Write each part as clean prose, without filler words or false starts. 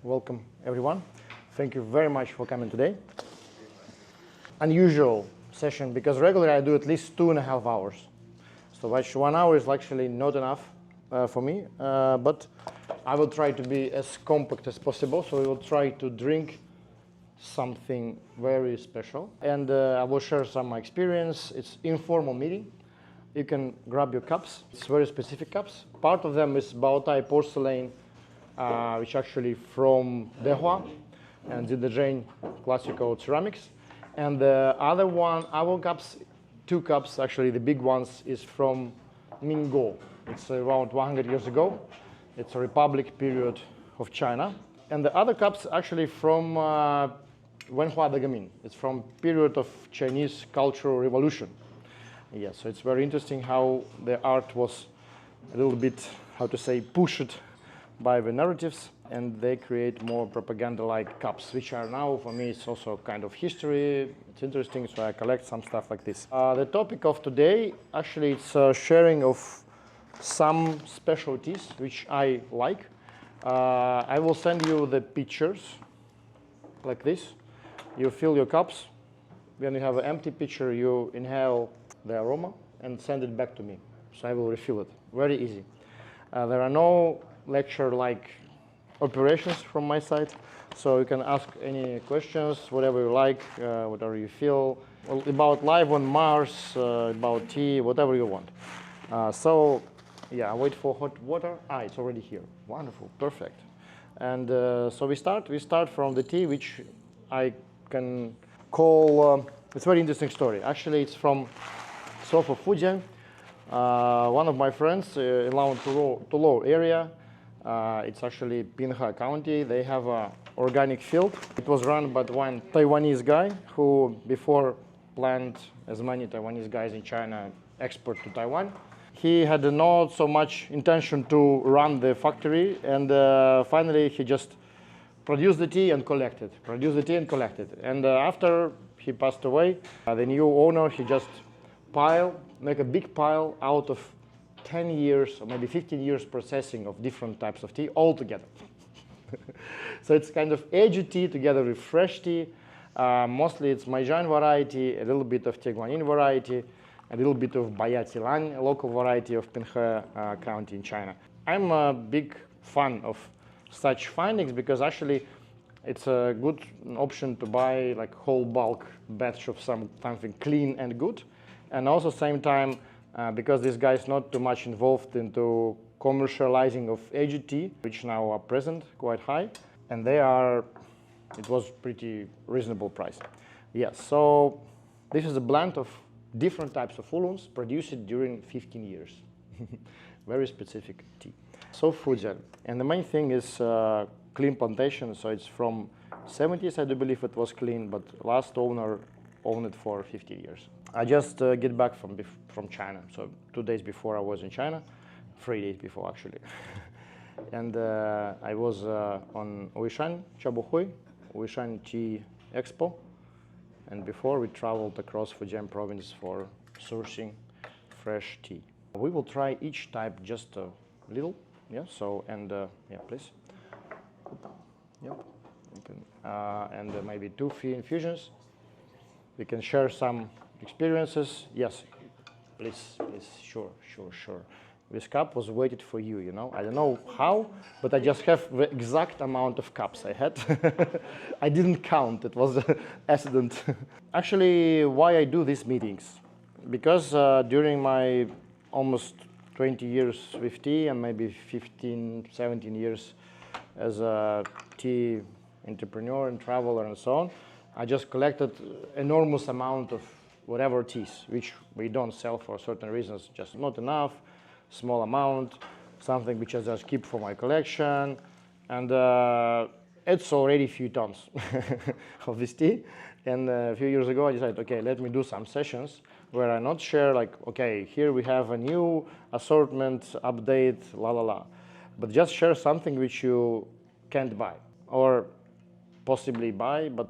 Welcome, everyone. Thank you very much for coming today. Unusual session, because regularly I do at least 2.5 hours. So actually 1 hour is actually not enough for me, but I will try to be as compact as possible. So we will try to drink something very special. And I will share some of my experience. It's informal meeting. You can grab your cups. It's very specific cups. Part of them is Baotai porcelain, which actually from Dehua and Zidajane classical ceramics. And the other one, our cups, 2 cups, actually the big ones, is from Mingo. It's around 100 years ago. It's a republic period of China. And the other cups actually from Wenhua Degamin. It's from period of Chinese Cultural Revolution. Yeah, so it's very interesting how the art was a little bit, how to say, pushed by the narratives, and they create more propaganda-like cups, which are now, for me, it's also kind of history. It's interesting, so I collect some stuff like this. The topic of today, actually, it's sharing of some specialties, which I like. I will send you the pictures, like this. You fill your cups. When you have an empty pitcher, you inhale the aroma and send it back to me. So I will refill it. Very easy. There are no lecture-like operations from my side, so you can ask any questions, whatever you like, whatever you feel, about life on Mars, about tea, whatever you want. So yeah, I wait for hot water. It's already here. Wonderful, perfect. And so we start from the tea, which I can call, it's a very interesting story. Actually, it's from south of Fujian. One of my friends in Tulou area, it's actually Pinha County. They have an organic field. It was run by one Taiwanese guy who before planned, as many Taiwanese guys in China, export to Taiwan. He had not so much intention to run the factory, and finally he just produced the tea and collected, And after he passed away, the new owner, he just make a big pile out of 10 years or maybe 15 years processing of different types of tea all together. So it's kind of aged tea together with fresh tea. Mostly it's Maijian variety, a little bit of Tieguanyin variety, a little bit of Bayatilan, a local variety of Pinhe County in China. I'm a big fan of such findings because actually it's a good option to buy like whole bulk batch of something clean and good. And also same time, because this guy is not too much involved into commercializing of aged tea, which now are present quite high, and it was pretty reasonable price. Yes, so this is a blend of different types of oolongs produced during 15 years. Very specific tea. So Fujian, and the main thing is clean plantation, so it's from 70s, I do believe it was clean, but last owner owned it for 50 years. I just get back from China, so 2 days before I was in China, 3 days before actually. And I was on Weishan, Chabuhui, Weishan Tea Expo, and before we traveled across Fujian province for sourcing fresh tea. We will try each type just a little, yeah, so, and yeah, please. Yep, and maybe 2 infusions. We can share some experiences. Yes, please, sure. This cup was waited for you, you know. I don't know how, but I just have the exact amount of cups I had. I didn't count, it was an accident. Actually, why I do these meetings? Because during my almost 20 years with tea and maybe 15, 17 years as a tea entrepreneur and traveler and so on, I just collected enormous amount of whatever teas, which we don't sell for certain reasons, just not enough, small amount, something which I just keep for my collection, and it's already a few tons of this tea. And a few years ago, I decided, okay, let me do some sessions where I not share like, okay, here we have a new assortment, update, but just share something which you can't buy or possibly buy, but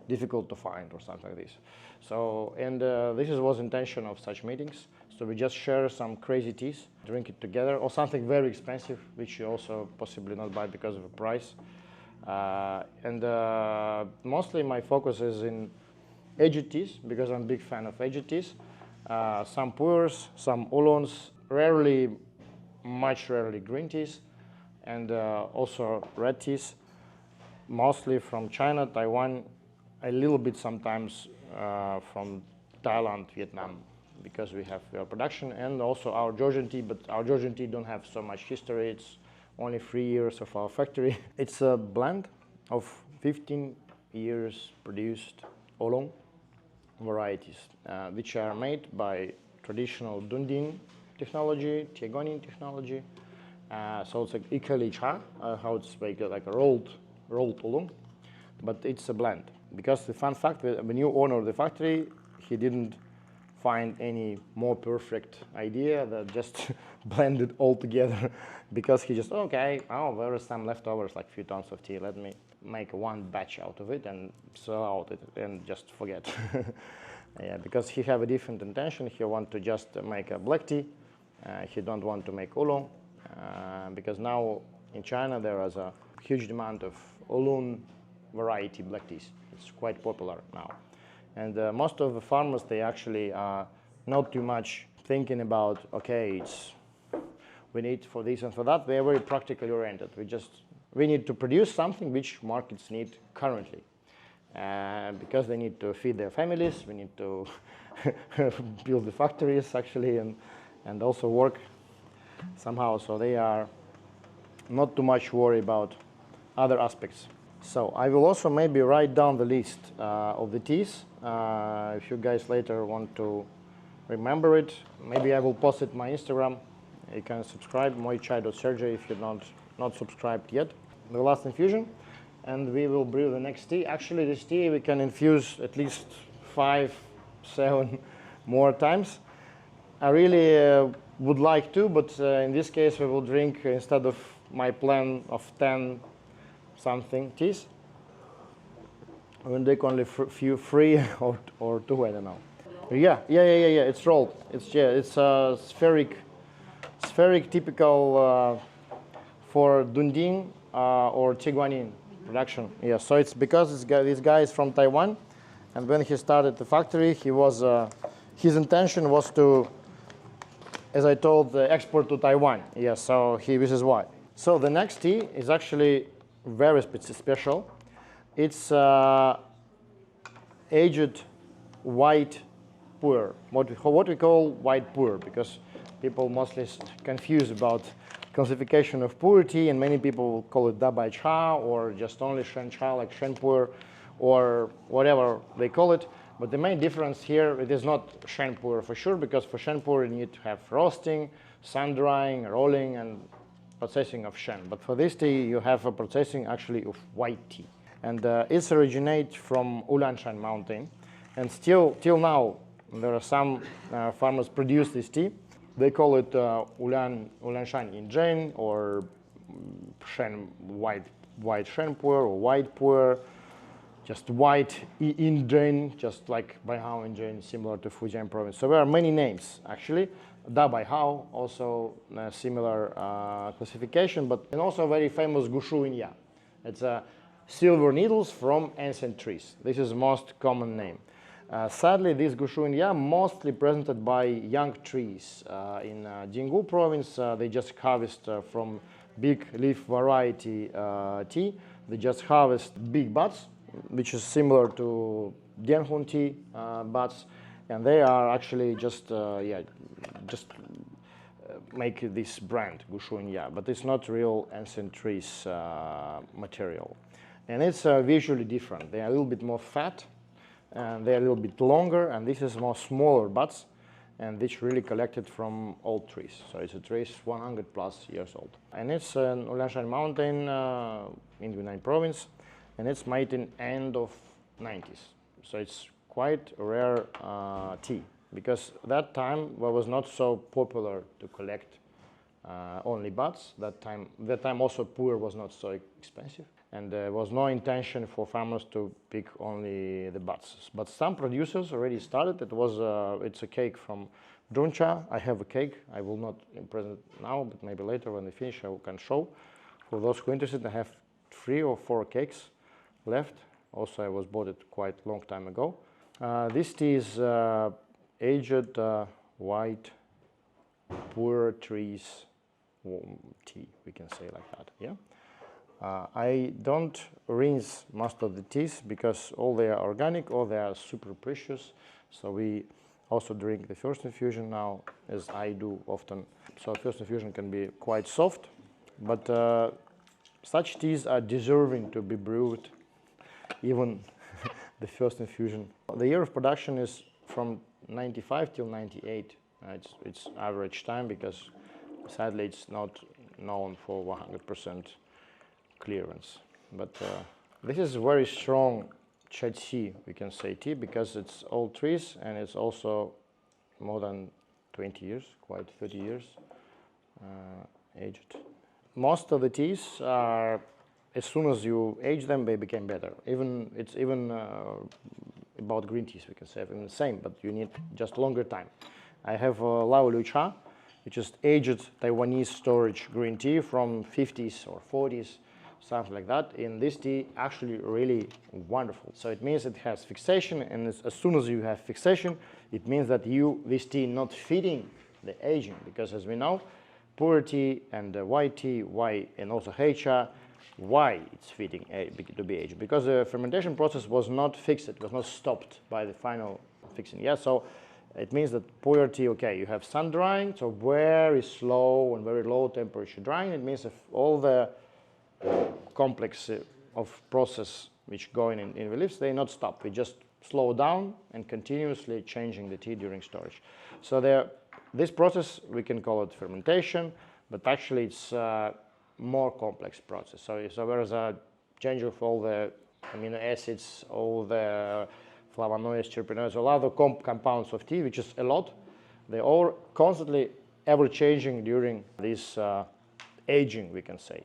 difficult to find or something like this. So, and this was intention of such meetings, So we just share some crazy teas, drink it together, or something very expensive, which you also possibly not buy because of the price. Mostly my focus is in aged teas, because I'm a big fan of aged teas. Some pu-erhs, some oolongs, much rarely green teas, and also red teas, mostly from China, Taiwan, a little bit sometimes from Thailand, Vietnam, because we have our production, and also our Georgian tea, but our Georgian tea don't have so much history. It's only 3 years of our factory. It's a blend of 15 years produced oolong varieties, which are made by traditional Dundin technology, Tiegonin technology. So it's like Ikali cha, how it's like a rolled oolong, but it's a blend. Because the fun fact, the new owner of the factory, he didn't find any more perfect idea that just blend it all together, because he just, okay, oh, there are some leftovers, like a few tons of tea, let me make one batch out of it and sell out it and just forget. Yeah, because he have a different intention. He want to just make a black tea. He don't want to make oolong, because now in China there is a huge demand of oolong variety black teas. It's quite popular now. And most of the farmers, they actually are not too much thinking about, okay, we need for this and for that. They are very practically oriented. We need to produce something which markets need currently. Because they need to feed their families, we need to build the factories actually, and also work somehow. So they are not too much worried about other aspects. So I will also maybe write down the list of the teas. If you guys later want to remember it, maybe I will post it on my Instagram. You can subscribe, moichai.sergey, if you're not subscribed yet. The last infusion, and we will brew the next tea. Actually, this tea we can infuse at least 5, 7 more times. I really would like to, but in this case we will drink, instead of my plan of 10 something teas, we'll drink only few, 3 or 2, I don't know. Yeah, it's rolled. It's a spheric typical for Dundin or Tieguanin production. Yeah, so it's because this guy is from Taiwan, and when he started the factory, his intention was to, as I told, export to Taiwan. Yeah, so this is why. So the next tea is actually very special. It's aged white pu-erh, what we call white pu-erh, because people mostly confuse about classification of pu-erh tea, and many people will call it dabai cha or just only Sheng cha, like Sheng pu-erh, or whatever they call it. But the main difference here, it is not Sheng pu-erh for sure, because for Sheng pu-erh you need to have roasting, sun drying, rolling, and processing of Sheng. But for this tea you have a processing actually of white tea, and it originates from Ulanshan mountain, and till now there are some farmers produce this tea. They call it Ulanshan Injin, or Sheng white Sheng pu-erh, or white pu-erh, just white Injin, just like Baihao Injin, similar to Fujian province. So there are many names actually. Da Baihao, also similar classification, and also very famous Gushu Inya. It's silver needles from ancient trees. This is the most common name. Sadly, this Gushu Inya mostly presented by young trees. In Jinggu province, they just harvest from big leaf variety tea. They just harvest big buds, which is similar to Dianhun tea buds, and they are actually just make this brand Gushu Inya, but it's not real ancient trees material, and it's visually different. They are a little bit more fat, and they're a little bit longer, and this is more smaller buds, and this really collected from old trees. So it's a trees 100 plus years old, and it's an Ulanshan mountain in Yunnan province, and it's made in end of 90s. So it's quite a rare tea, because that time it was not so popular to collect only buds. That time also pu-erh was not so expensive, and there was no intention for farmers to pick only the buds. But some producers already started. It's a cake from Druncha, I have a cake. I will not present it now, but maybe later when we finish, I can show. For those who are interested, I have 3 or 4 cakes left. Also, I was bought it quite a long time ago. This tea is aged white pu-erh trees tea, we can say like that. Yeah. I don't rinse most of the teas because all they are organic or they are super precious. So we also drink the first infusion now, as I do often. So first infusion can be quite soft, but such teas are deserving to be brewed, even the first infusion. The year of production is from 95 till 98. It's average time because sadly it's not known for 100% clearance. But this is a very strong chachi, we can say, tea, because it's old trees and it's also more than 20 years, quite 30 years aged. Most of the teas are, as soon as you age them, they became better. It's even about green teas, we can say, even the same, but you need just longer time. I have Lao Liu Cha, which is aged Taiwanese storage green tea from 50s or 40s, something like that. And this tea actually really wonderful. So it means it has fixation, and as soon as you have fixation, it means that this tea not feeding the aging, because as we know, pu-erh tea and white tea, and also heicha, why it's feeding to be aged? Because the fermentation process was not fixed, it was not stopped by the final fixing. Yeah, so it means that pu-erh tea, okay, you have sun drying, so very slow and very low temperature drying. It means if all the complex of process which go in the leaves, they not stop. We just slow down and continuously changing the tea during storage. So this process, we can call it fermentation, but actually it's more complex process. So there is a change of all the amino acids, all the flavonoids, terpenoids, all other compounds of tea, which is a lot. They're all constantly ever changing during this aging, we can say.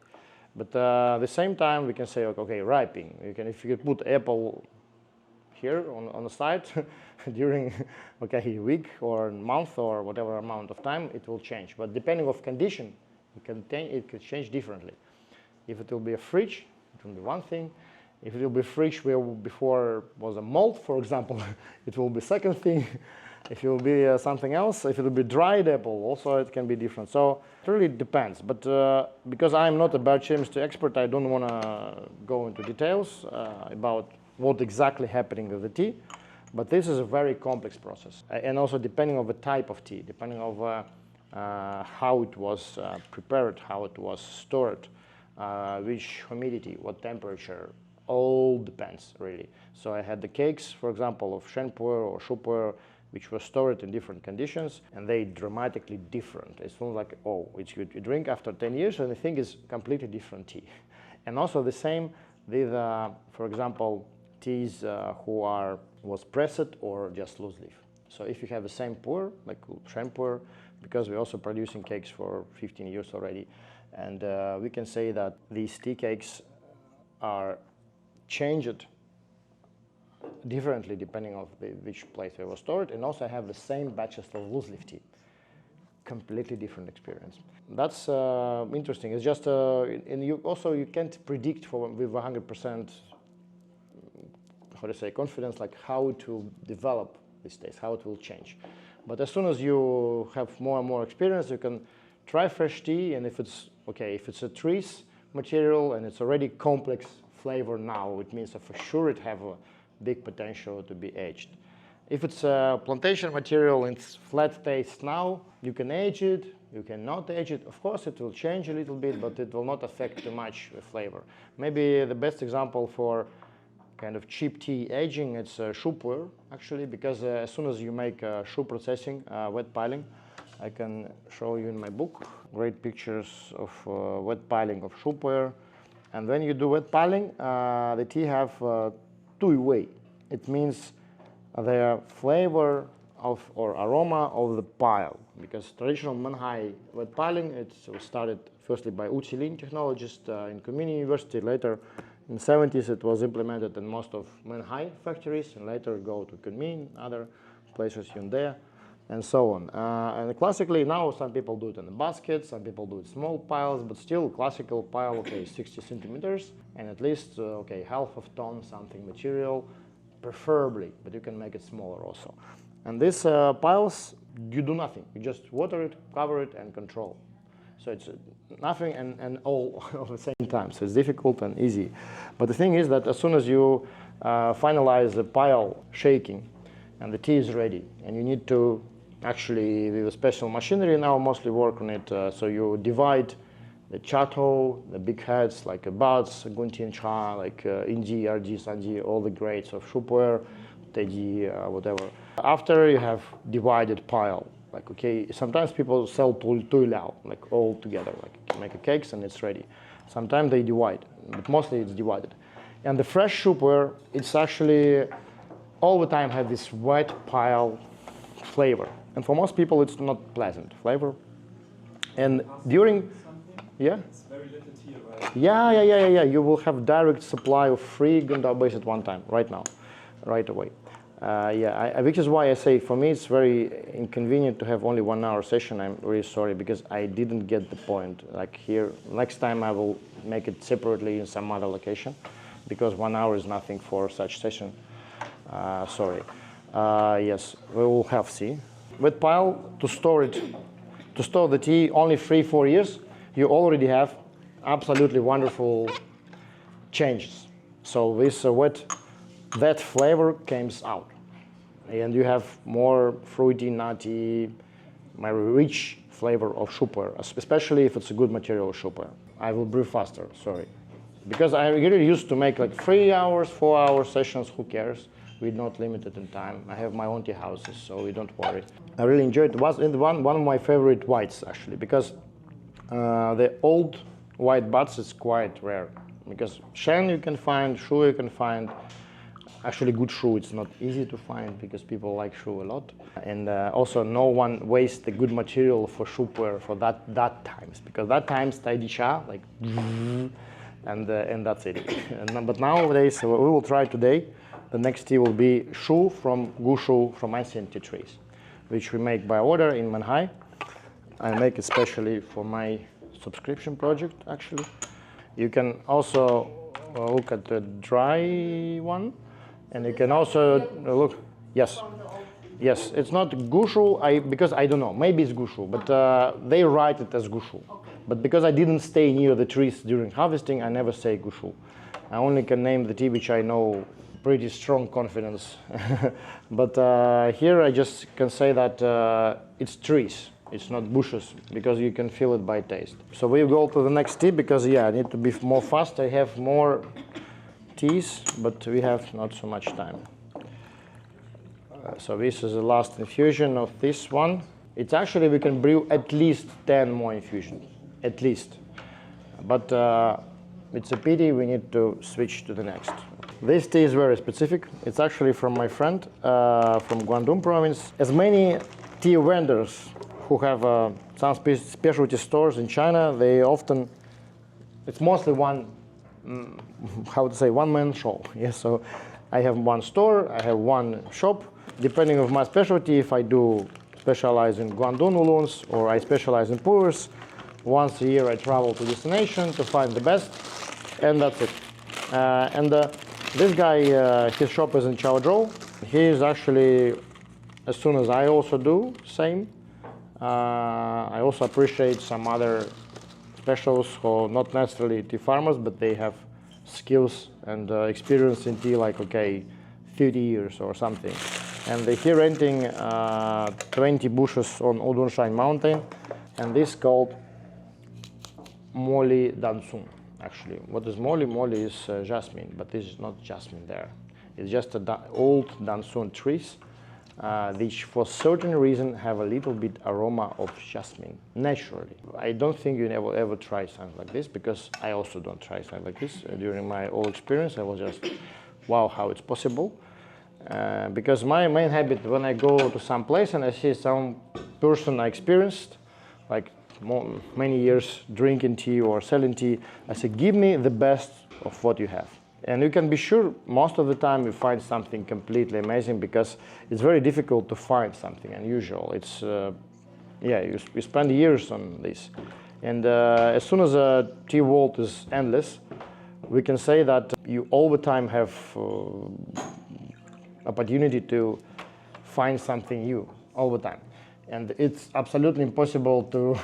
But at the same time, we can say, okay, ripening. If you put apple here on the side during a week or a month or whatever amount of time, it will change. But depending on condition, it could change differently. If it will be a fridge, it will be one thing. If it will be fridge where before was a mold, for example, it will be second thing. If it will be something else, if it will be dried apple, also it can be different. So it really depends. But because I'm not a biochemistry expert, I don't want to go into details about what exactly happening with the tea. But this is a very complex process. And also depending on the type of tea, depending on how it was prepared, how it was stored, which humidity, what temperature, all depends really. So I had the cakes, for example, of Sheng pu-erh or Shui pu-erh, which were stored in different conditions, and they dramatically different. It's not like, oh, it's good. You drink after 10 years, and the thing is completely different tea. And also the same with, for example, teas was pressed or just loose leaf. So if you have the same pu-erh, like Sheng pu-erh, because we're also producing cakes for 15 years already, and we can say that these tea cakes are changed differently depending on which place they were stored, and also have the same batches of loose leaf tea. Completely different experience. That's interesting. It's just, and you can't predict with 100%, how to say, confidence, like how it will develop these days, how it will change. But as soon as you have more and more experience, you can try fresh tea, and if it's a trees material and it's already complex flavor now, it means that for sure it have a big potential to be aged. If it's a plantation material and it's flat taste now, you can age it, you cannot age it. Of course, it will change a little bit, but it will not affect too much the flavor. Maybe the best example for kind of cheap tea aging, it's Shui pu-erh, actually, because as soon as you make shui processing, wet piling, I can show you in my book great pictures of wet piling of Shui pu-erh. And when you do wet piling, the tea have two-way. It means the flavor or aroma of the pile, because traditional Manhai wet piling, it was started firstly by Lin technologist in Kunming University. Later in the 70s it was implemented in most of Manhai factories, and later go to Kunming, other places in there. and so on. And classically now some people do it in a basket, some people do it small piles, but still classical pile, okay, 60 centimeters and at least, okay, half of ton something material, preferably, but you can make it smaller also. And these piles, you do nothing. You just water it, cover it, and control. So it's nothing and all at the same time. So it's difficult and easy. But the thing is that as soon as you finalize the pile shaking and the tea is ready, and you need to actually, with a special machinery now, mostly work on it. So you divide the chateau, the big heads like Buds, Guntian Cha, like Indi, RG, Sanji, all the grades of Shui, Teji, whatever. After you have divided pile, like okay, sometimes people sell tuilao, like all together, like you can make a cakes and it's ready. Sometimes they divide, but mostly it's divided. And the fresh Shui, it's actually all the time have this wet pile flavor. And for most people, it's not pleasant flavor. And during, yeah? It's very little tea, right? Yeah. You will have direct supply of free Gundao base at one time, right now, right away. Which is why I say for me it's very inconvenient to have only 1 hour session. I'm really sorry because I didn't get the point. Like here, next time I will make it separately in some other location because 1 hour is nothing for such session. Sorry. Yes, we will have see. With pile to store it, to store the tea only 3-4 years, you already have absolutely wonderful changes. So this that flavor comes out. And you have more fruity, nutty, very rich flavor of Shui, especially if it's a good material Shui. I will brew faster, sorry. Because I really used to make like 3 hours, 4 hour sessions, who cares? We're not limited in time. I have my own tea houses, so we don't worry. I really enjoyed it. It was one of my favorite whites, actually, because the old white buds is quite rare. Because Sheng you can find, Shui you can find. Actually, good Shui it's not easy to find because people like Shui a lot. And also, no one wastes the good material for Shui for that times. Because that times, Taidi Cha, like, and that's it. But nowadays, we will try today. The next tea will be Shu from Gushu from ancient tea trees, which we make by order in Manhai. I make it specially for my subscription project, actually. You can also look at the dry one, and you can also look. Yes, yes. It's not Gushu. Because I don't know. Maybe it's Gushu, but they write it as Gushu. But because I didn't stay near the trees during harvesting, I never say Gushu. I only can name the tea which I know. Pretty strong confidence. But here I just can say that it's trees, it's not bushes, because you can feel it by taste. So we go to the next tea because I need to be more fast. I have more teas, but we have not so much time. So this is the last infusion of this one. It's actually, we can brew at least 10 more infusions, at least. But it's a pity we need to switch to the next. This tea is very specific. It's actually from my friend from Guangdong province. As many tea vendors who have some specialty stores in China, they often, it's mostly one man show. Yes, so I have one store, I have one shop. Depending on my specialty, if I do specialize in Guangdong oolongs or I specialize in pu-erhs, once a year I travel to destination to find the best, and that's it. This guy, his shop is in Chaozhou. He is actually, as soon as I also do, same. I also appreciate some other specials who not necessarily tea farmers, but they have skills and experience in tea, like, okay, 30 years or something. And they're renting 20 bushes on Udunshan mountain, and this is called Moli Dansung. Actually, what is Moli? Moli is jasmine, but this is not jasmine there. It's just old Dansun trees, which for certain reason have a little bit aroma of jasmine, naturally. I don't think you ever try something like this, because I also don't try something like this. During my old experience, I was just, wow, how it's possible. Because my main habit when I go to some place and I see some person I experienced, like many years drinking tea or selling tea, I say, give me the best of what you have. And you can be sure most of the time you find something completely amazing, because it's very difficult to find something unusual. It's, yeah, you spend years on this. And as soon as a tea vault is endless, we can say that you all the time have opportunity to find something new all the time. And it's absolutely impossible to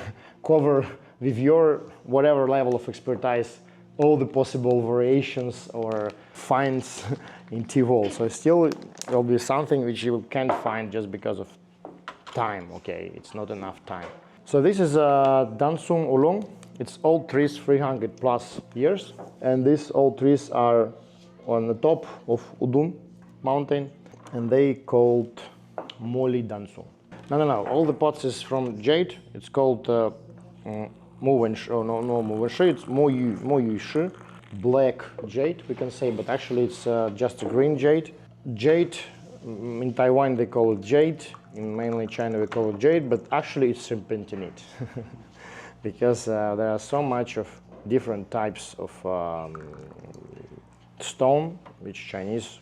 cover with your whatever level of expertise all the possible variations or finds in tea vault. So still there will be something which you can't find just because of time. Okay, it's not enough time. So this is Dan Cong Oolong. It's old trees, 300 plus years, and these old trees are on the top of Udun mountain, and they called Moli Dan Cong. No, all the pots is from jade. It's called it's Mo Yu Shi, black jade, we can say, but actually it's just a green jade. Jade, in Taiwan they call it jade, in mainland China we call it jade, but actually it's serpentinite. Because there are so much of different types of stone, which Chinese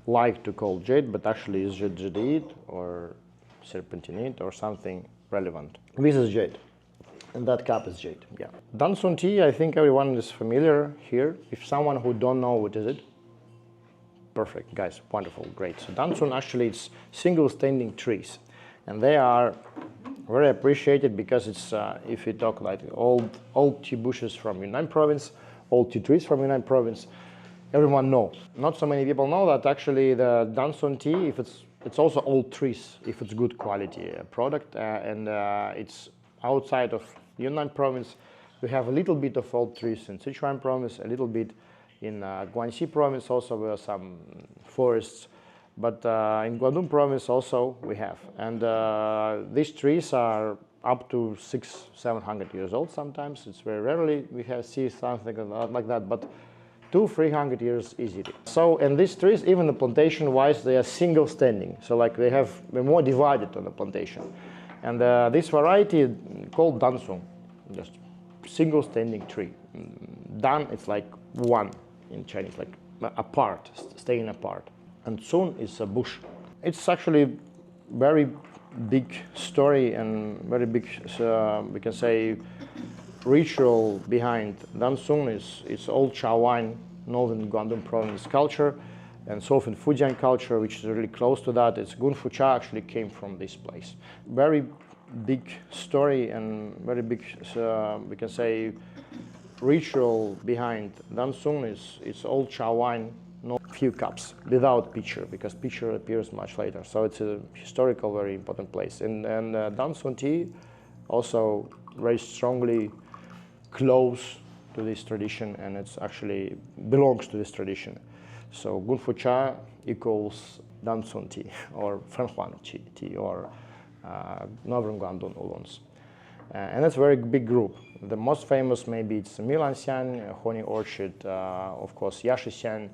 like to call jade, but actually is jadeite or serpentinite or something relevant. This is jade, and that cup is jade, yeah. Dan Cong tea, I think everyone is familiar here. If someone who don't know what is it, perfect, guys, wonderful, great. So Dan Cong actually it's single standing trees, and they are very appreciated because it's, if you talk like old tea bushes from Yunnan province, old tea trees from Yunnan province, everyone know. Not so many people know that actually the Dan Cong tea, if it's also old trees, if it's good quality product, and it's outside of Yunnan province. We have a little bit of old trees in Sichuan province, a little bit in Guangxi province also, where some forests. But in Guangdong province also we have. And these trees are up to 600-700 years old sometimes. It's very rarely we see something like that, but 200-300 years easily. So, and these trees, even the plantation wise, they are single standing. So like they're more divided on the plantation. And this variety called Dan Cong, just single standing tree. Dan, it's like one in Chinese, like apart, staying apart. And Cong is a bush. It's actually very big story and very big, we can say, ritual behind Dan Cong. It's old Shaoan, northern Guangdong province culture, and southern Fujian culture, which is really close to that. It's Gun Fu Cha actually came from this place. Very big story and very big, we can say, ritual behind Dan Cong it's old Shaoan, few cups without pitcher, because pitcher appears much later. So it's a historical, very important place. And Dan Cong tea also very strongly close to this tradition, and it's actually belongs to this tradition. So Gun Fu Cha equals Dan Cong tea, or Fanhuan tea, or Northern Guangdong oolongs. And that's a very big group. The most famous maybe it's Milan Xian, Honey Orchid, of course Shui Xian,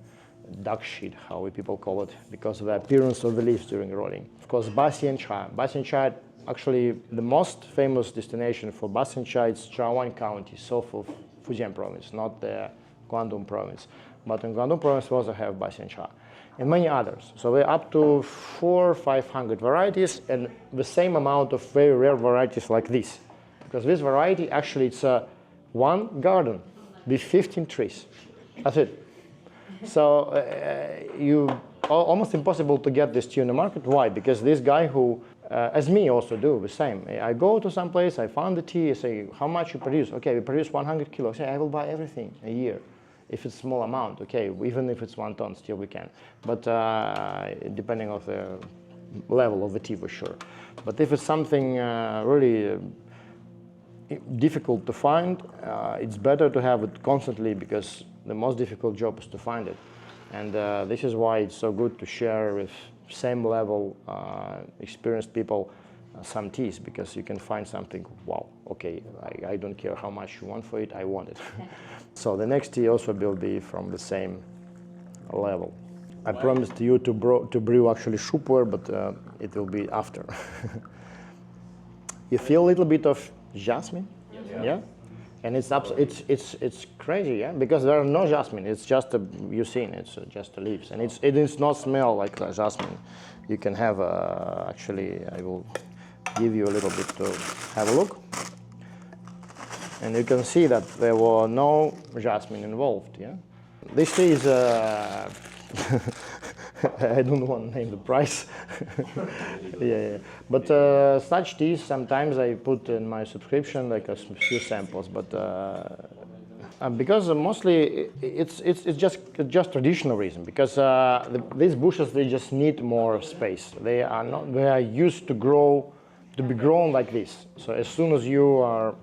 duck shit, how we people call it, because of the appearance of the leaves during rolling. Of course, Basian Cha. Basian Cha, actually the most famous destination for Basian Cha is Shaoan County, south of Fujian province, not the Guangdong province. But in Guangdong province we also have Basian Cha and many others. So we're up to 400-500 varieties, and the same amount of very rare varieties like this. Because this variety, actually it's one garden with 15 trees. That's it. So almost impossible to get this tea in the market. Why? Because this guy who, as me also do the same. I go to some place, I found the tea, I say, how much you produce? Okay, we produce 100 kilos. I say, I will buy everything a year. If it's small amount, okay, even if it's 1 ton, still we can. But depending on the level of the tea for sure. But if it's something really difficult to find, it's better to have it constantly, because the most difficult job is to find it. And this is why it's so good to share with same level experienced people some teas, because you can find something, wow, okay, I don't care how much you want for it, I want it. So the next tea also will be from the same level. I promised you to brew actually pu-erh, but it will be after. You feel a little bit of jasmine? Yeah? And it's crazy, yeah, because there are no jasmine. It's just you've seen it's just the leaves, and it does not smell like the jasmine. You can have actually, I will give you a little bit to have a look, and you can see that there were no jasmine involved. Yeah, this tea is. I don't want to name the price. yeah. But such teas sometimes I put in my subscription like a few samples, but because mostly it's just traditional reason, because these bushes, they just need more space. They are used to be grown like this. So as soon as you are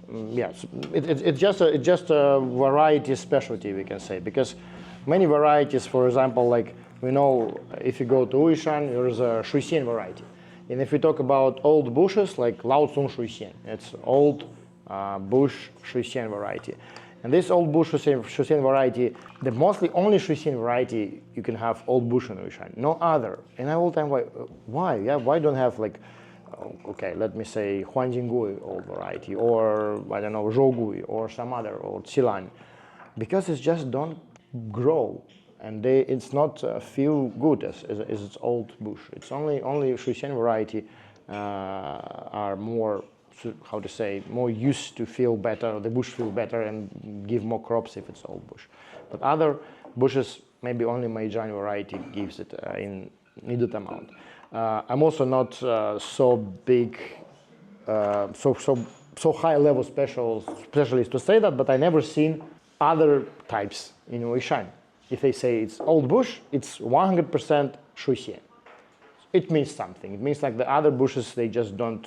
it's just a variety specialty, we can say, because many varieties, for example, like we know if you go to Fujian, there is a Shui Xian variety. And if we talk about old bushes, like Laocong Shui Xian, it's old bush Shui Xian variety. And this old bush Shui Xian variety, the mostly only Shui Xian variety you can have old bush in Fujian, no other. And I will tell why? Yeah, why don't have like, okay, let me say Huanjingui old variety, or I don't know, Zhougui, or some other, or Qilan, because it's just don't grow, and it's not feel good as its old bush. It's only Shui Xian variety are more, how to say, more used to feel better, the bush feel better and give more crops if it's old bush. But other bushes, maybe only Meizhang variety gives it in needed amount. I'm also not so big, so high level specialist to say that, but I never seen other types in Fujian. If they say it's old bush, it's 100% Shui Xian. It means something. It means like the other bushes, they just don't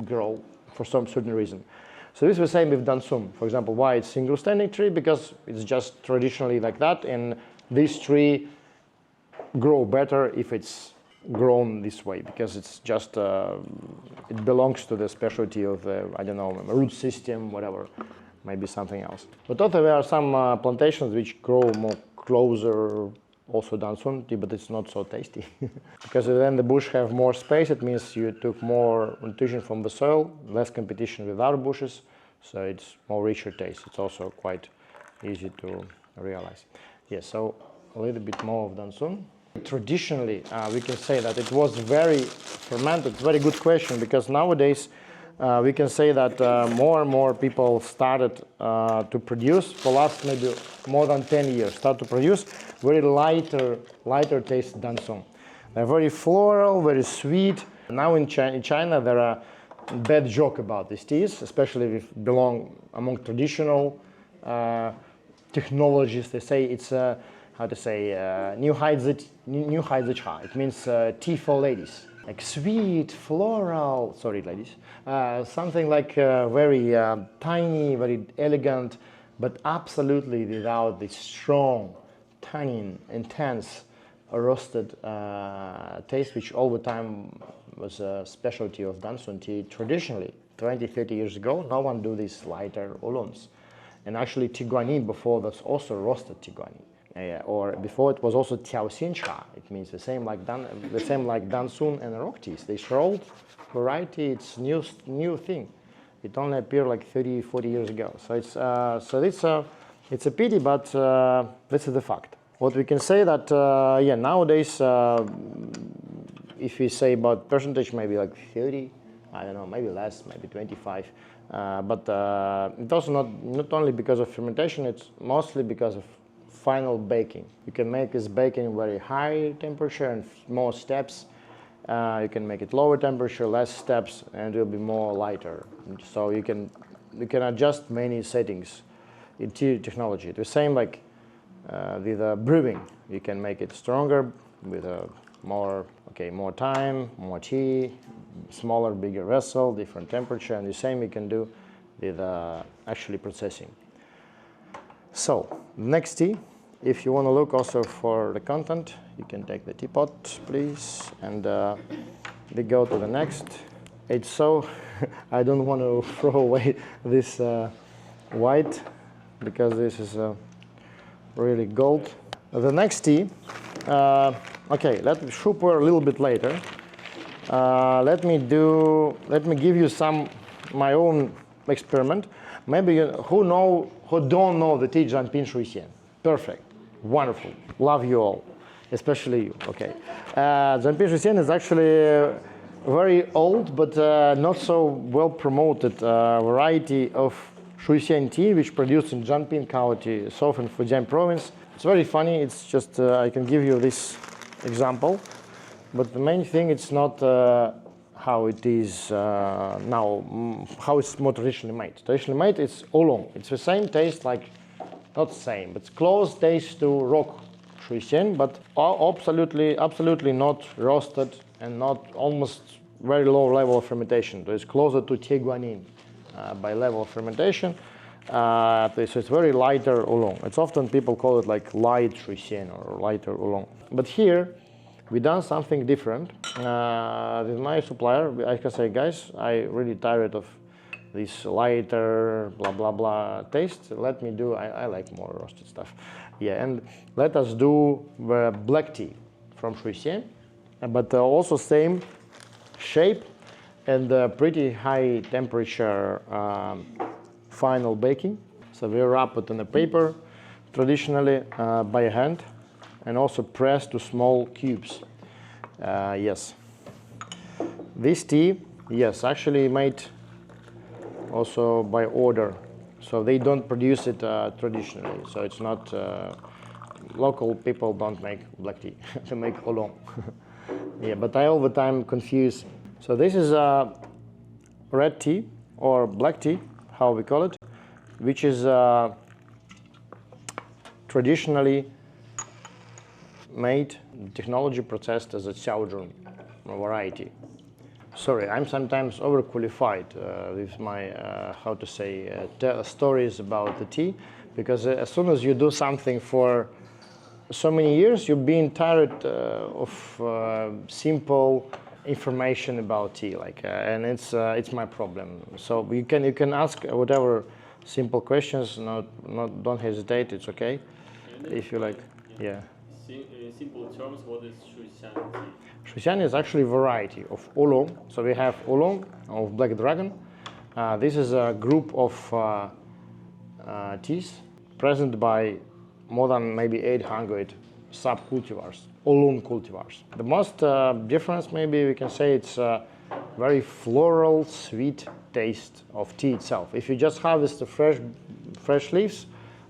grow for some certain reason. So this is the same with Dansum. For example, why it's single standing tree? Because it's just traditionally like that, and this tree grow better if it's grown this way, because it's just it belongs to the specialty of the, I don't know, root system, whatever, maybe something else. But also there are some plantations which grow more closer, also Dansum tea, but it's not so tasty. Because then the bush have more space, it means you took more nutrition from the soil, less competition with other bushes, so it's more richer taste. It's also quite easy to realize. Yes, so a little bit more of Dansum. Traditionally, we can say that it was very fermented. Very good question, because nowadays we can say that more and more people started to produce, for last maybe more than 10 years, start to produce very lighter taste Dansum. They're very floral, very sweet. Now in China there are bad joke about these teas, especially if belong among traditional technologies. They say it's how to say, new Haizi cha. It means tea for ladies. Like sweet, floral, sorry ladies, something like very tiny, very elegant, but absolutely without the strong, tannin, intense, roasted taste, which all the time was a specialty of Dansum tea. Traditionally, 20, 30 years ago, no one do these lighter oolongs. And actually Tiguani before was also roasted Tiguani. Or before it was also Tiaoxin cha. It means the same like Dansum and rock teas. This old variety, it's new thing. It only appeared like 30, 40 years ago. So it's a pity, but this is the fact. What we can say that nowadays, if we say about percentage, maybe like 30, I don't know, maybe less, maybe 25. But it's also not only because of fermentation, it's mostly because of final baking. You can make this baking very high temperature and more steps. You can make it lower temperature, less steps, and it will be more lighter. So you can adjust many settings in tea technology. The same like with brewing. You can make it stronger with more time, more tea, smaller, bigger vessel, different temperature, and the same you can do with actually processing. So next tea. If you want to look also for the content, you can take the teapot, please, and we go to the next. It's so, I don't want to throw away this white, because this is really gold. The next tea, okay, let me pu-erh a little bit later. Let me give you my own experiment. Maybe who don't know the tea Jianping Shui Xian. Perfect, wonderful, love you all, especially you. Okay, Jianping Shui Xian is actually very old but not so well promoted variety of Shui Xian tea, which produced in Jianping County, southern Fujian province. It's very funny. It's just I can give you this example, but the main thing it's not how it is now, how it's more traditionally made. Traditionally made, it's oolong. It's the same taste, like not the same, but close taste to rock Shui Xian, but absolutely not roasted and not almost very low level of fermentation. So it's closer to Tieguanin by level of fermentation. So it's very lighter oolong. It's often people call it like light Shui Xian or lighter oolong. But here we done something different. With my supplier, I can say, guys, I really tired of this lighter blah blah blah taste. Let me do. I like more roasted stuff. Yeah, and let us do black tea from Shui Xian, but also same shape and pretty high temperature final baking. So we wrap it in a paper, traditionally by hand, and also press to small cubes. Yes, this tea, yes, actually made also by order. So they don't produce it traditionally. So it's not local people don't make black tea; they make oolong. Yeah, but I all the time confuse. So this is red tea or black tea, how we call it, which is traditionally made, technology processed as a xiaozhong variety. Sorry, I'm sometimes overqualified with my, how to say, stories about the tea, because as soon as you do something for so many years, you're being tired of simple information about tea, like, and it's my problem. So you can ask whatever simple questions. Don't hesitate. It's okay, if you like. Yeah. In simple terms, what is Shui Xian tea? Shui Xian is actually a variety of oolong. So we have oolong of Black Dragon. This is a group of teas present by more than maybe 800 sub-cultivars, oolong cultivars. The most difference, maybe we can say, it's very floral, sweet taste of tea itself. If you just harvest the fresh leaves,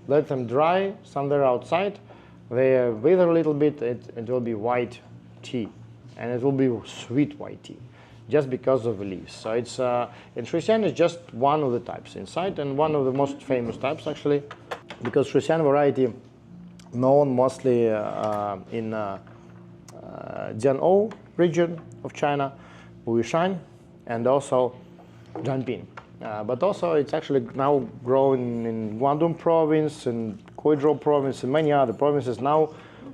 let them dry somewhere outside, they wither a little bit, it will be white tea, and it will be sweet white tea, just because of the leaves. So it's and Shui Xian is just one of the types inside, and one of the most famous types actually, because Shui Xian variety known mostly in Jian'ou region of China, Fujian, and also Jianping. But also it's actually now grown in Guangdong province and Guizhou province and many other provinces. Now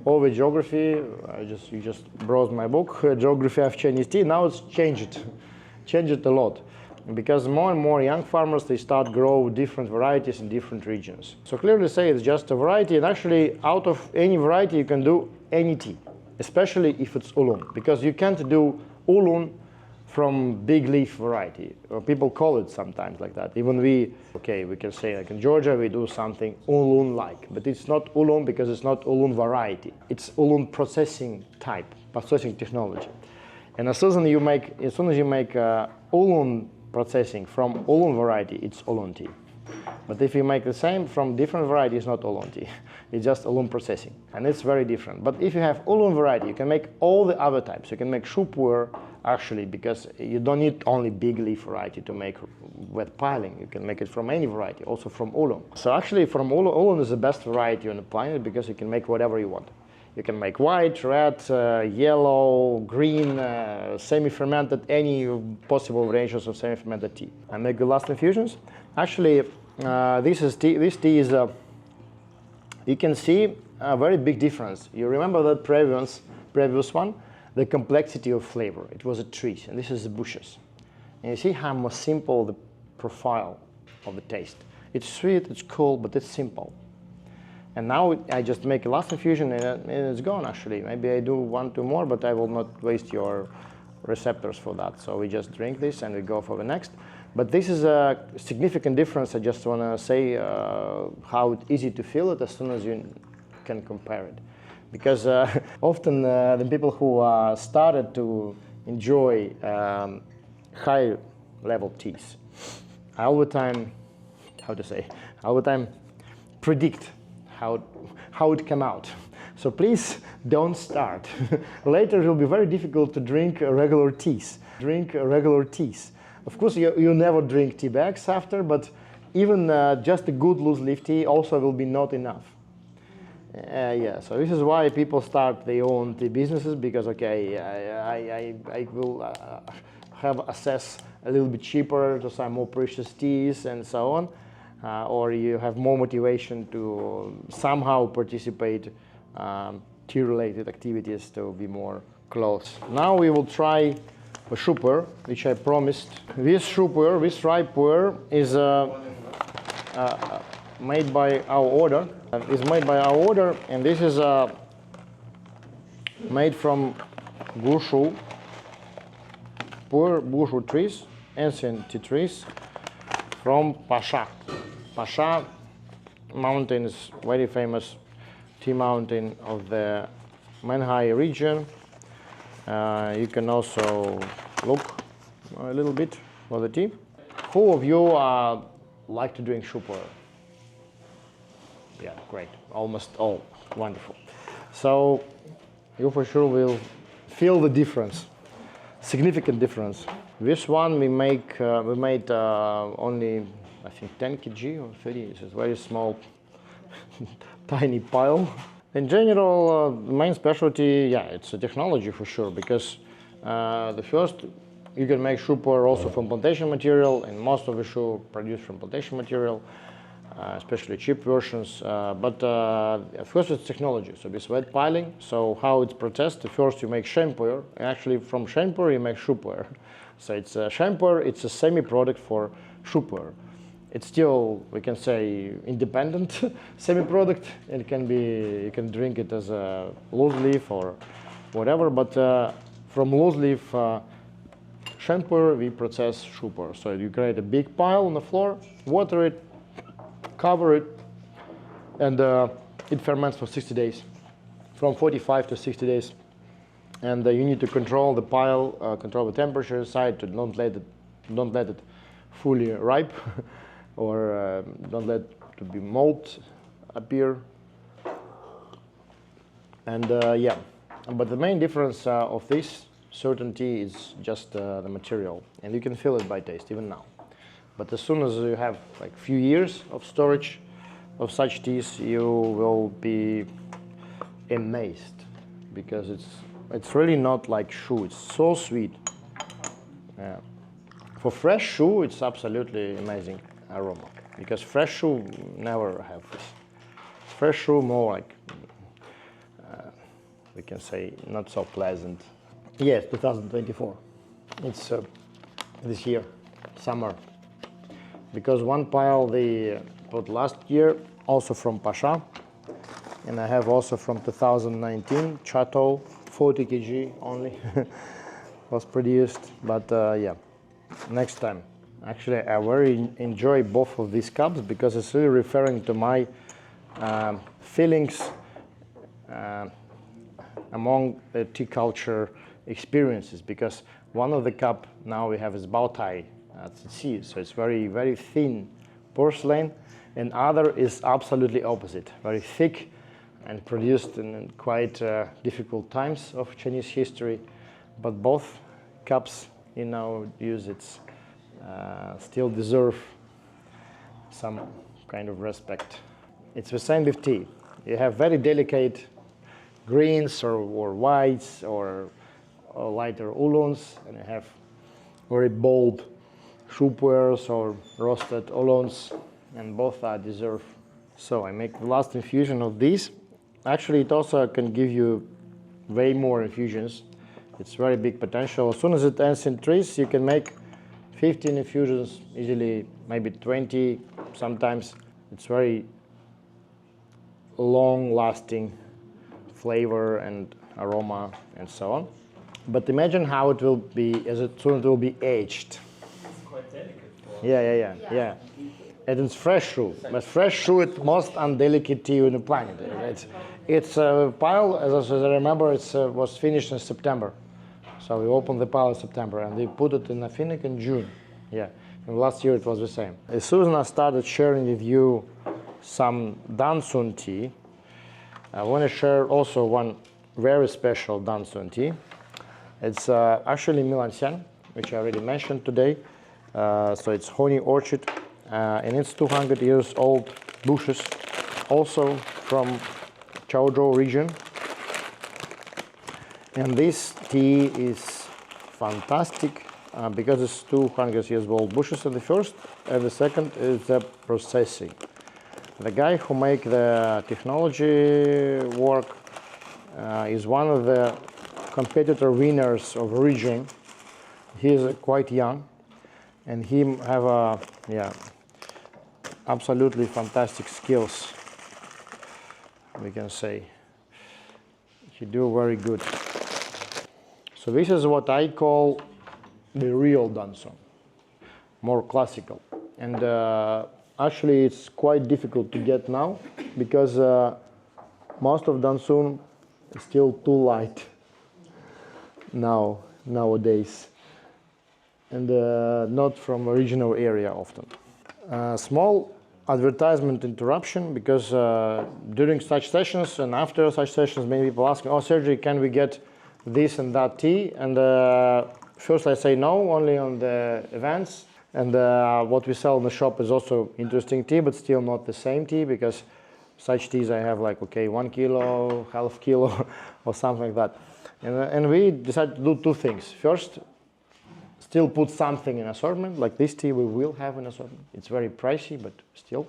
over geography, you just browsed my book, Geography of Chinese Tea. Now it's changed a lot, because more and more young farmers, they start grow different varieties in different regions. So clearly say it's just a variety, and actually out of any variety you can do any tea, especially if it's oolong, because you can't do oolong from big leaf variety, or people call it sometimes like that. Even we can say, like in Georgia we do something oolong-like, but it's not oolong because it's not oolong variety. It's oolong processing type, processing technology. And as soon as you make oolong processing from oolong variety, it's oolong tea. But if you make the same from different variety, it's not oolong tea. It's just oolong processing, and it's very different. But if you have oolong variety, you can make all the other types. You can make pu-erh, actually, because you don't need only big leaf variety to make wet piling. You can make it from any variety, also from oolong. So actually, from oolong is the best variety on the planet, because you can make whatever you want. You can make white, red, yellow, green, semi-fermented, any possible ranges of semi-fermented tea. I make the last infusions. Actually, this tea is you can see a very big difference. You remember that previous one, the complexity of flavor. It was a tree, and this is the bushes. And you see how more simple the profile of the taste. It's sweet, it's cool, but it's simple. And now I just make a last infusion, and it's gone actually. Maybe I do 1, 2 more, but I will not waste your receptors for that. So we just drink this and we go for the next. But this is a significant difference. I just want to say how easy to feel it as soon as you can compare it. Because often the people who started to enjoy high level teas, I all the time, I all the time predict how it come out. So please don't start. Later it will be very difficult to drink regular teas. Of course, you never drink tea bags after, but even just a good loose leaf tea also will be not enough. Yeah, so this is why people start their own tea businesses, because okay, I will have access a little bit cheaper to some more precious teas and so on, or you have more motivation to somehow participate tea-related activities to be more close. Now we will try a Shui pu-erh, which I promised. This Shui pu-erh, this dry pu-erh is made by our order. And this is made from bushu trees, ancient tea trees from Pasha. Pasha mountain is very famous tea mountain of the Manhai region. You can also look a little bit for the tea. Who of you like to drink Shui pu-erh? Yeah, great. Almost all. Wonderful. So you for sure will feel the difference, significant difference. This one we made only, I think, 10 kg or 30. It's a very small, tiny pile. In general, the main specialty, yeah, it's a technology for sure, because the first, you can make Shui pu-erh also from plantation material, and most of the Shui produced from plantation material, especially cheap versions. But first it's technology, so this wet piling. So how it's processed, first you make Sheng pu-erh, and actually from Sheng pu-erh you make Shui pu-erh. So it's Sheng pu-erh, it's a semi-product for Shui pu-erh. It's still, we can say, independent semi-product. It can be, you can drink it as a loose leaf or whatever, but from loose leaf Sheng pu-erh we process Shui pu-erh. So you create a big pile on the floor, water it, cover it, and it ferments for 60 days, from 45 to 60 days. And you need to control the pile, control the temperature inside, to don't let it fully ripe, or don't let to be mold appear. And yeah, but the main difference of this certain tea is just the material, and you can feel it by taste even now. But as soon as you have like few years of storage of such teas, you will be amazed, because it's really not like Shui. It's so sweet. Yeah. For fresh Shui, it's absolutely amazing aroma, because fresh Shui never have this. Fresh Shui more like, we can say, not so pleasant. Yes, 2024. It's this year, summer. Because one pile they put last year, also from Pasha, and I have also from 2019, Chateau, 40 kg only was produced. But yeah, next time. Actually, I very enjoy both of these cups, because it's really referring to my feelings among the tea culture experiences. Because one of the cup now we have is bow tie, so it's very, very thin porcelain, and other is absolutely opposite, very thick and produced in quite difficult times of Chinese history. But both cups in our use, it's still deserve some kind of respect. It's the same with tea. You have very delicate greens or whites or lighter oolongs, and you have very bold Shui pu-erhs or roasted oolongs, and both deserve. So I make the last infusion of these. Actually, it also can give you way more infusions. It's very big potential. As soon as it ends in trees, you can make 15 infusions easily, maybe 20 sometimes. It's very long-lasting flavor and aroma and so on. But imagine how it will be as soon as it will be aged. It's quite delicate. Yeah. And it's fresh shu. But fresh shu is most undelicate tea on the planet. It's a pile, as I remember, it was finished in September. So we opened the pile in September and we put it in, I think, in June. Yeah, and last year it was the same. As soon as I started sharing with you some Dansun tea, I want to share also one very special Dansun tea. It's actually Milan, which I already mentioned today. So it's honey orchid, and it's 200 years old bushes, also from Chaozhou region. And this tea is fantastic because it's 200 years old bushes at the first, and the second is the processing. The guy who make the technology work is one of the competitor winners of region. He is quite young, and he have absolutely fantastic skills. We can say he do very good. So this is what I call the real Dansun, more classical, and actually it's quite difficult to get now because most of Dansun is still too light nowadays, and not from a regional area often. Small advertisement interruption, because during such sessions and after such sessions many people ask, oh Sergey, can we get this and that tea? And first I say no, only on the events. And what we sell in the shop is also interesting tea, but still not the same tea, because such teas I have like, okay, 1 kilo, half kilo, or something like that. And we decided to do two things. First, still put something in assortment, like this tea we will have in assortment. It's very pricey, but still.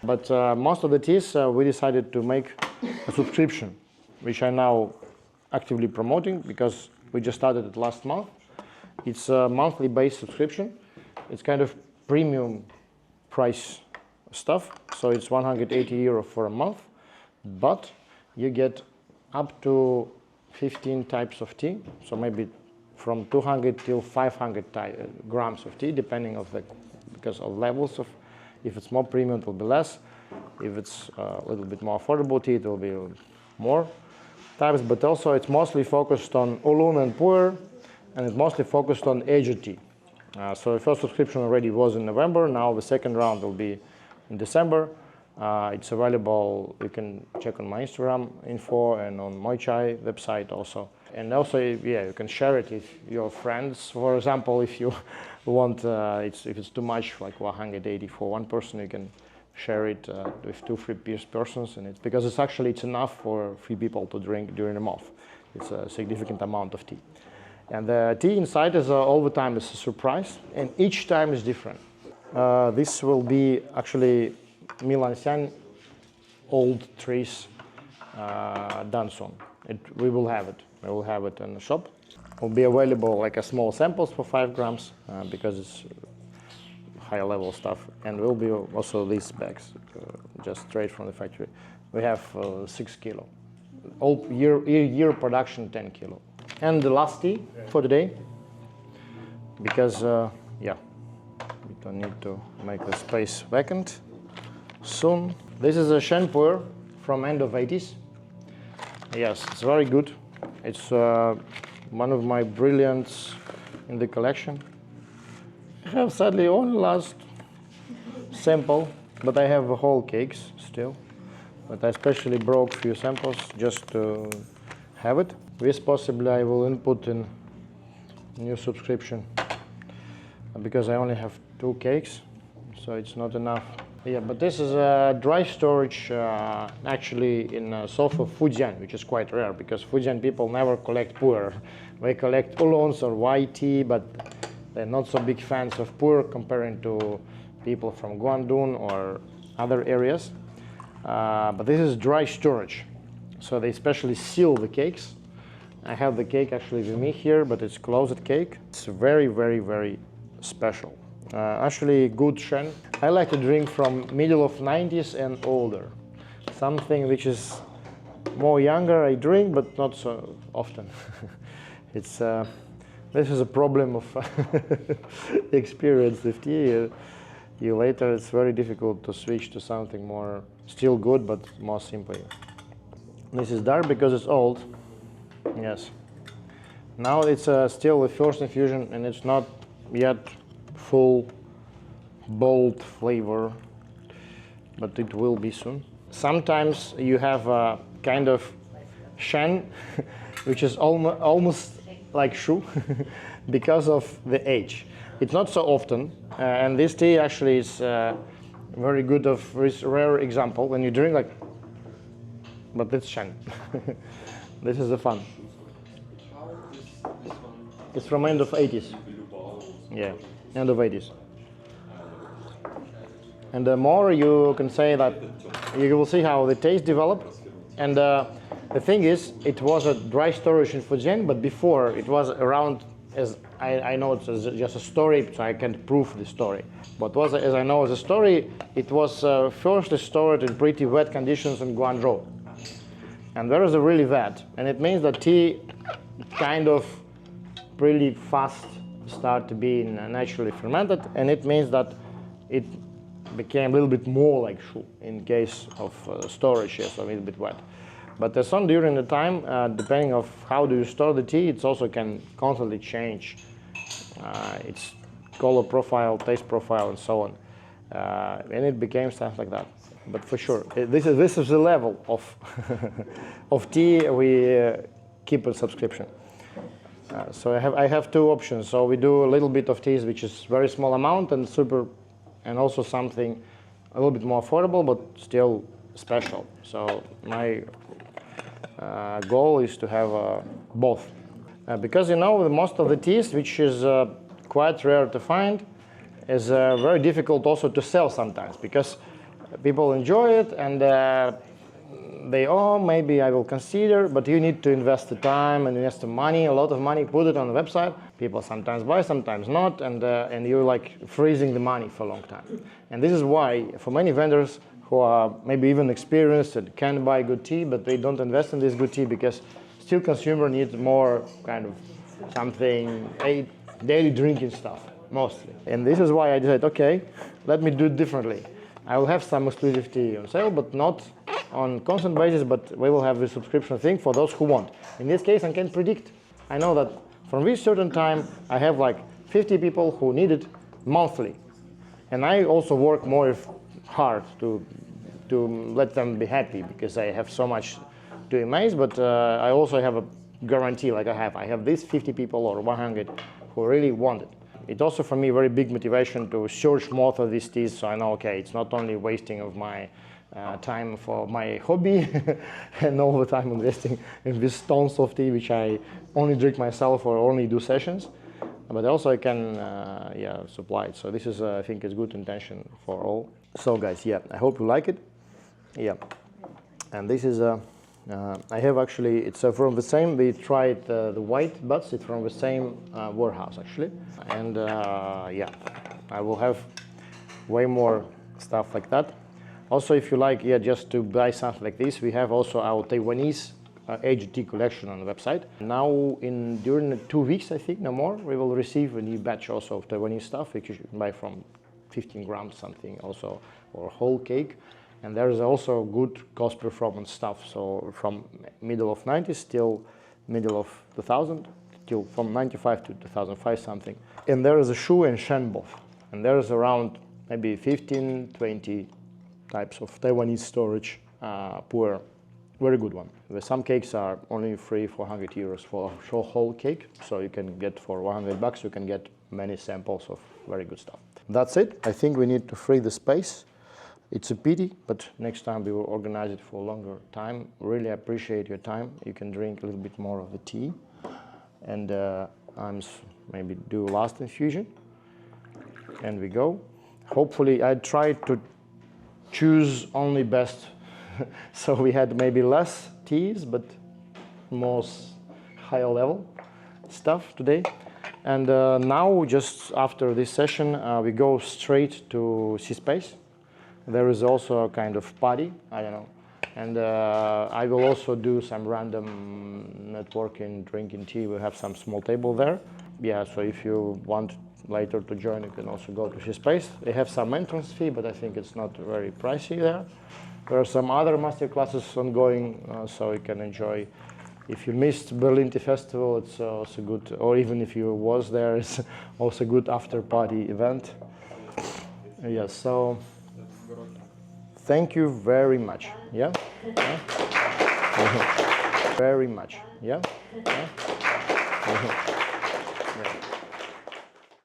But most of the teas we decided to make a subscription, which I now actively promoting because we just started it last month. It's a monthly based subscription. It's kind of premium price stuff, so it's 180 euro for a month, but you get up to 15 types of tea, so maybe from 200 till 500 grams of tea, depending of because of levels of. If it's more premium, it will be less. If it's a little bit more affordable tea, it will be more types. But also, it's mostly focused on oolong and pu-erh, and it's mostly focused on aged tea. So the first subscription already was in November. Now the second round will be in December. It's available. You can check on my Instagram info and on Moi Chai website also. And also, yeah, you can share it with your friends. For example, if you want, if it's too much, like 180 for one person, you can share it with 2-3 persons, and it's because it's enough for 3 people to drink during a month. It's a significant amount of tea. And the tea inside is all the time is a surprise, and each time is different. This will be actually Milan old trees Dansun. We will have it. We will have it in the shop. It will be available like a small samples for 5 grams because it's high level stuff, and will be also these bags just straight from the factory. We have 6 kilo. All year production 10 kilo. And the last tea for today, because yeah, we don't need to make the space vacant soon. This is a Sheng pu-erh from end of 80s. Yes, it's very good. It's one of my brilliants in the collection. I have sadly only last sample, but I have whole cakes still. But I especially broke few samples just to have it. This possibly I will input in new subscription because I only have 2 cakes, so it's not enough. Yeah, but this is a dry storage actually in south of Fujian, which is quite rare because Fujian people never collect pu-erh. They collect oolongs or white tea, but they're not so big fans of pu-erh comparing to people from Guangdong or other areas. But this is dry storage, so they especially seal the cakes. I have the cake actually with me here, but it's closed cake. It's very, very, very special. Actually, good Sheng. I like to drink from middle of 90s and older. Something which is more younger I drink, but not so often. It's This is a problem of experience with tea. You later, it's very difficult to switch to something more, still good, but more simple. This is dark because it's old. Yes. Now it's still the first infusion and it's not yet full, bold flavor, but it will be soon. Sometimes you have a kind of Sheng, which is almost like Shu because of the age. It's not so often, and this tea actually is very good of this rare example when you drink like, but it's Sheng. This is the fun. How is this one? It's from end of 80s. Yeah, end of 80s. And the more you can say that, you will see how the taste developed. And the thing is, it was a dry storage in Fujian, but before it was around, as I know it's just a story, so I can't prove the story. But was, as I know as a story, it was first stored in pretty wet conditions in Guangzhou. And there is a really wet, and it means that tea kind of really fast start to be naturally fermented, and it means that it became a little bit more like Shu in case of storage, yes, a little bit wet. But as on during the time, depending of how do you store the tea, it also can constantly change its color profile, taste profile, and so on. And it became stuff like that. But for sure, this is the level of of tea we keep a subscription. So I have two options. So we do a little bit of teas, which is very small amount and super, and also something a little bit more affordable, but still special. So my goal is to have both, because you know most of the teas, which is quite rare to find, is very difficult also to sell sometimes because people enjoy it and they, oh, maybe I will consider, but you need to invest the time and invest the money, a lot of money, put it on the website. People sometimes buy, sometimes not, and you're like freezing the money for a long time. And this is why for many vendors who are maybe even experienced and can buy good tea, but they don't invest in this good tea because still consumer needs more kind of something, daily drinking stuff, mostly. And this is why I decided, okay, let me do it differently. I will have some exclusive tea on sale, but not on constant basis, but we will have a subscription thing for those who want. In this case, I can predict. I know that from this certain time, I have like 50 people who need it monthly. And I also work more hard to let them be happy because I have so much to amaze, but I also have a guarantee like I have these 50 people or 100 who really want it. It's also for me very big motivation to search more for these teas, so I know, okay, it's not only wasting of my time for my hobby and all the time investing in these tons of tea which I only drink myself or only do sessions, but also I can supply it. So this is I think is good intention for all. So guys, yeah, I hope you like it. Yeah, and this is I have actually, it's from the same, we tried the white buds, it's from the same warehouse actually. And yeah, I will have way more stuff like that. Also, if you like, yeah, just to buy something like this, we have also our Taiwanese aged tea collection on the website. Now, during 2 weeks, I think, no more, we will receive a new batch also of Taiwanese stuff, which you can buy from 15 grams something also, or whole cake. And there is also good cost performance stuff. So from middle of 90s till middle of 2000, till from 95 to 2005 something. And there is a Shu and Sheng both. And there is around maybe 15, 20 types of Taiwanese storage, pu-erh. Very good one. Some cakes are only 300-400 euros for a whole cake. So you can get for 100 bucks, you can get many samples of very good stuff. That's it. I think we need to free the space. It's a pity, but next time we will organize it for a longer time. Really appreciate your time. You can drink a little bit more of the tea. And I'm maybe do last infusion. And we go. Hopefully, I tried to choose only best. So we had maybe less teas, but more higher level stuff today. And now, just after this session, we go straight to C-Space. There is also a kind of party, I don't know. And I will also do some random networking, drinking tea. We have some small table there. yeah, so if you want later to join, you can also go to his place. They have some entrance fee, but I think it's not very pricey there. There are some other master classes ongoing, so you can enjoy. If you missed Berlin Tea Festival, it's also good, or even if you was there, it's also a good after party event. Yes, so thank you very much. Yeah? Yeah? Very much. Yeah? Yeah?